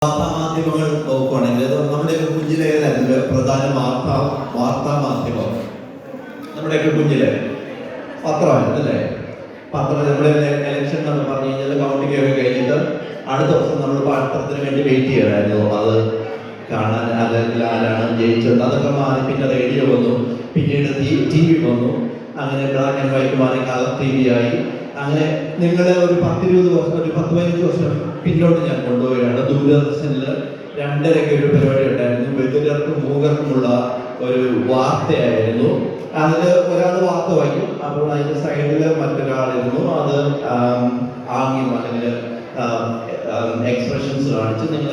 വാർത്താമാധ്യമങ്ങൾ നോക്കുകയാണെങ്കിൽ നമ്മുടെയൊക്കെ കുഞ്ഞിലേതായിരുന്നു പ്രധാന വാർത്താ മാധ്യമം? നമ്മുടെയൊക്കെ കുഞ്ഞിലെ പത്രമായിരുന്നു അല്ലേ? പത്രം നമ്മുടെ ഇലക്ഷൻ എന്നൊക്കെ പറഞ്ഞു കഴിഞ്ഞാൽ കൗണ്ടിങ് ഒക്കെ കഴിഞ്ഞിട്ട് അടുത്ത ദിവസം നമ്മൾ പത്രത്തിന് വേണ്ടി വെയിറ്റ് ചെയ്യണമായിരുന്നു, അത് കാണാൻ, അല്ലെങ്കിൽ ആരാണ് ജയിച്ചത്. അതൊക്കെ മാറി പിന്നെ റേഡിയോ വന്നു, പിന്നീട് ടി വി വന്നു, അങ്ങനെ ബ്ലാക്ക് ആൻഡ് വൈറ്റ് മാറി കളർ ടി വി ആയി. അങ്ങനെ നിങ്ങളെ ഒരു 10-20 വർഷം, ഒരു 10-15 വർഷം പിന്നോട്ട് ഞാൻ കൊണ്ടുപോവുകയാണ്. ദൂരദർശനിൽ 2:30 ഒരു പരിപാടി ഉണ്ടായിരുന്നു, ബധിരർക്കും മൂകർക്കുമുള്ള ഒരു വാർത്തയായിരുന്നു. അതിൽ ഒരാൾ വാർത്ത വായിക്കും, അപ്പോൾ അതിൻ്റെ സൈഡിൽ മറ്റൊരാളിരുന്നു, അത് ആംഗ്യം അല്ലെങ്കിൽ എക്സ്പ്രഷൻസ് കാണിച്ച് നിങ്ങൾ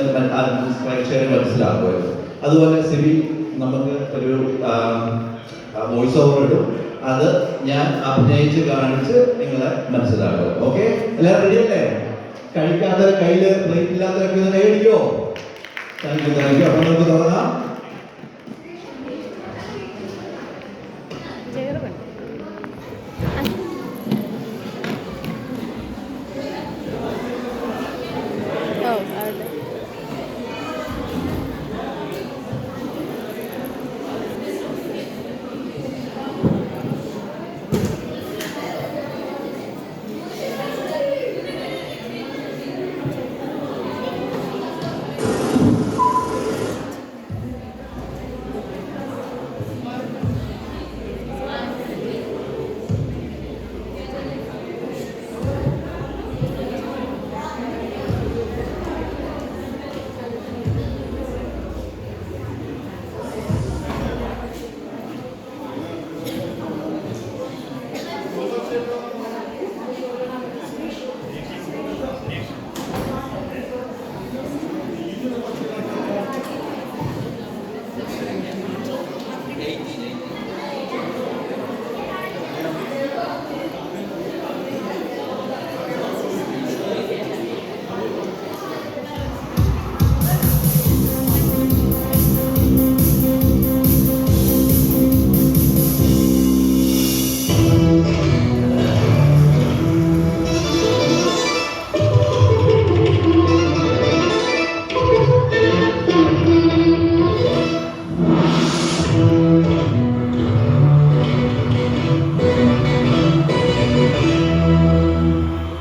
പ്രേക്ഷകരെ മനസ്സിലാക്കുമായിരുന്നു. അതുപോലെ സിബി നമുക്ക് ഒരു വോയിസ് ഓവർ ഇടും, അത് ഞാൻ അഭിനയിച്ച് കാണിച്ച് നിങ്ങളെ മനസ്സിലാക്കും. ഓക്കെ, എല്ലാവരും റെഡി അല്ലേ? കഴിക്കാത്ത കയ്യില് പ്ലേറ്റ് ഇല്ലാത്തവരൊക്കെ ഒന്ന് കൈയടിക്കോ? Thank you. അപ്പൊ നമുക്ക് തുടങ്ങാം.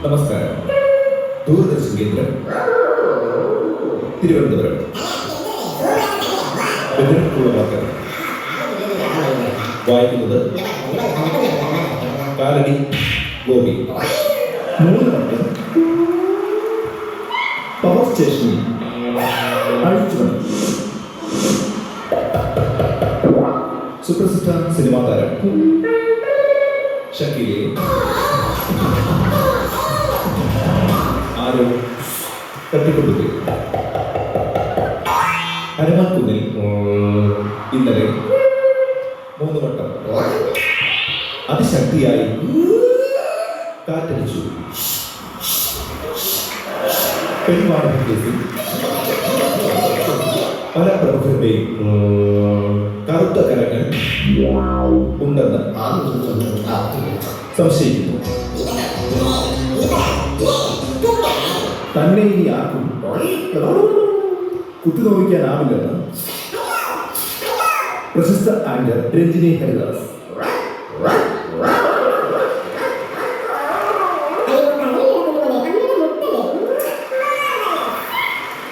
നമസ്കാരം. ദൂരദർശൻ കേന്ദ്രം തിരുവനന്തപുരം. വാർത്തകൾ വായിക്കുന്നത് കാലടി ഗോപി. 3 മണിക്ക് പവർ സ്റ്റേഷനിൽ അഴിച്ചുപണി. സുപ്രസിദ്ധ സിനിമാ താരം ഷക്കീലെ ആരോ തട്ടിക്കൊടുത്തു. ഹനുമാൻകുന്നിൽ ഇന്നലെ 3 വട്ടം അതിശക്തിയായി കാറ്റടിച്ചു. പെരുമാറ കേസിൽ പല പ്രമുഖരുടെയും കറുത്ത കരങ്ങൾ ഉണ്ടെന്ന് സംശയിക്കുന്നു. തന്നെ ഇനി ആർക്കും കുത്തിനോവിക്കാനാവില്ലെന്ന് പ്രശസ്ത ആങ്കർ രഞ്ജിനി ഹരിദാസ്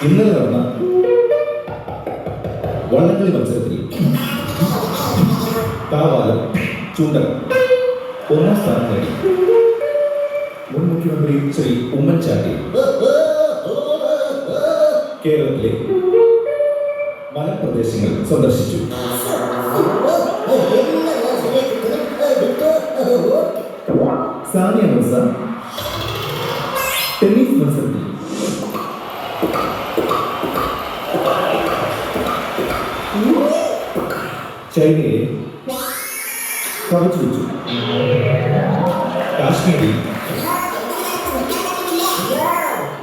ഇന്നലെ നടന്ന വള്ളംകളി മത്സരത്തിൽ കാവാലം ചൂണ്ടൻ 1ാം സ്ഥാനം നേടി. മുൻ മുഖ്യമന്ത്രി ശ്രീ ഉമ്മൻചാണ്ടി കേരളത്തിലെ മലപ്രദേശങ്ങൾ സന്ദർശിച്ചു. സാനിയ മിർസ ടെന്നീസ് മത്സരത്തിൽ ചൈനയെ കവച്ചു വെച്ചു. കാശ്മീരിൽ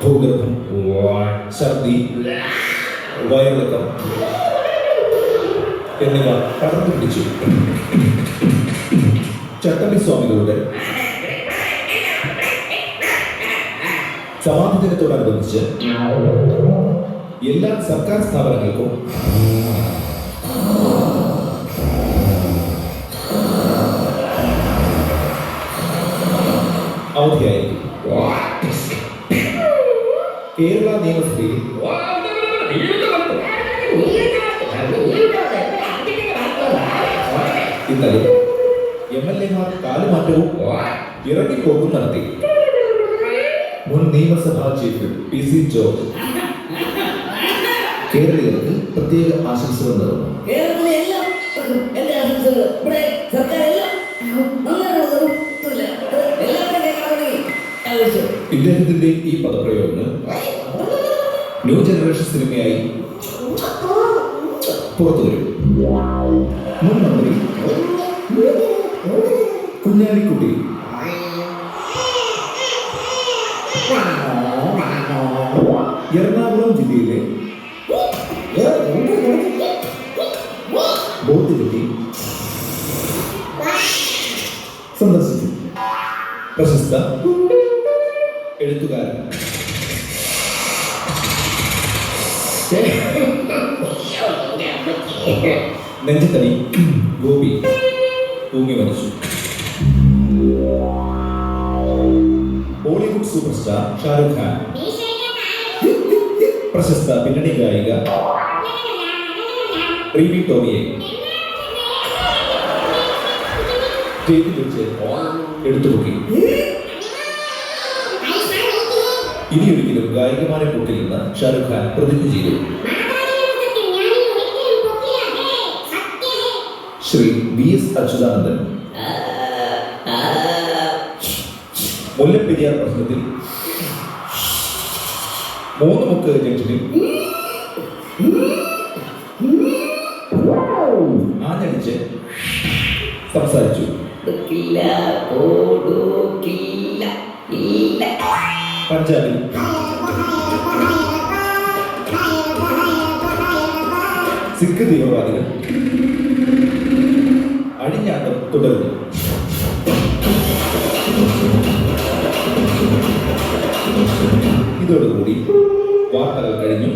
ഭൂഗർഭം, ഛർദി, വയറിളക്കം എന്നിവ പടർന്നു പിടിച്ചു. ചട്ടമ്പി സ്വാമികളുടെ സമാധി ദിനത്തോടനുബന്ധിച്ച് എല്ലാ സർക്കാർ സ്ഥാപനങ്ങൾക്കും അവധിയായിരിക്കും. കേരള നിയമസഭയിൽ ഇന്നലെ MLA-മാർ കാലുമാറ്റവും ഇറങ്ങിപ്പോക്കും നടത്തി. മുൻ നിയമസഭാ ചീഫ് PC ജോർജ് കേരളീയർക്ക് പ്രത്യേക ആശംസകൾ നേർന്നു. ഇദ്ദേഹത്തിന്റെ ഈ പദപ്രയോഗങ്ങൾ ന്യൂ ജനറേഷൻ സിനിമയായി പുറത്തു വരും. മുൻ മന്ത്രി കുഞ്ഞാലിക്കുട്ടി എറണാകുളം ജില്ലയിലെ ബോട്ട് ജെട്ടി സന്ദർശിച്ചു. പ്രശസ്ത എഴുത്തുകാരൻ നെഞ്ചത്തടി ഗോപി തൂങ്ങി മരിച്ചു. ബോളിവുഡ് സൂപ്പർ സ്റ്റാർ ഷാരൂഖ് ഖാൻ, പ്രശസ്ത പിന്നണി ഗായിക റീബി ടോമിയെ സ്റ്റേജിൽ വെച്ച് എടുത്തുപൊക്കി. ഇനിയൊരിക്കലും ഗായികമാരെ പൊക്കില്ലെന്ന് ഷാരൂഖ് ഖാൻ പ്രതിജ്ഞ ചെയ്തു. ശ്രീ VS അച്യുതാനന്ദൻ മുല്ലപ്പെരിയാർ പ്രശ്നത്തിൽ മൂന്നുമുക്ക് ജംഗ്ഷനിൽ ആഞ്ഞടിച്ച് സംസാരിച്ചു. പഞ്ചാബിൽ സിഖ് തീവ്രവാദികൾ അഴിഞ്ഞാട്ടം തുടരുന്നു. ഇതോടുകൂടി വാർത്തകൾ കഴിഞ്ഞു.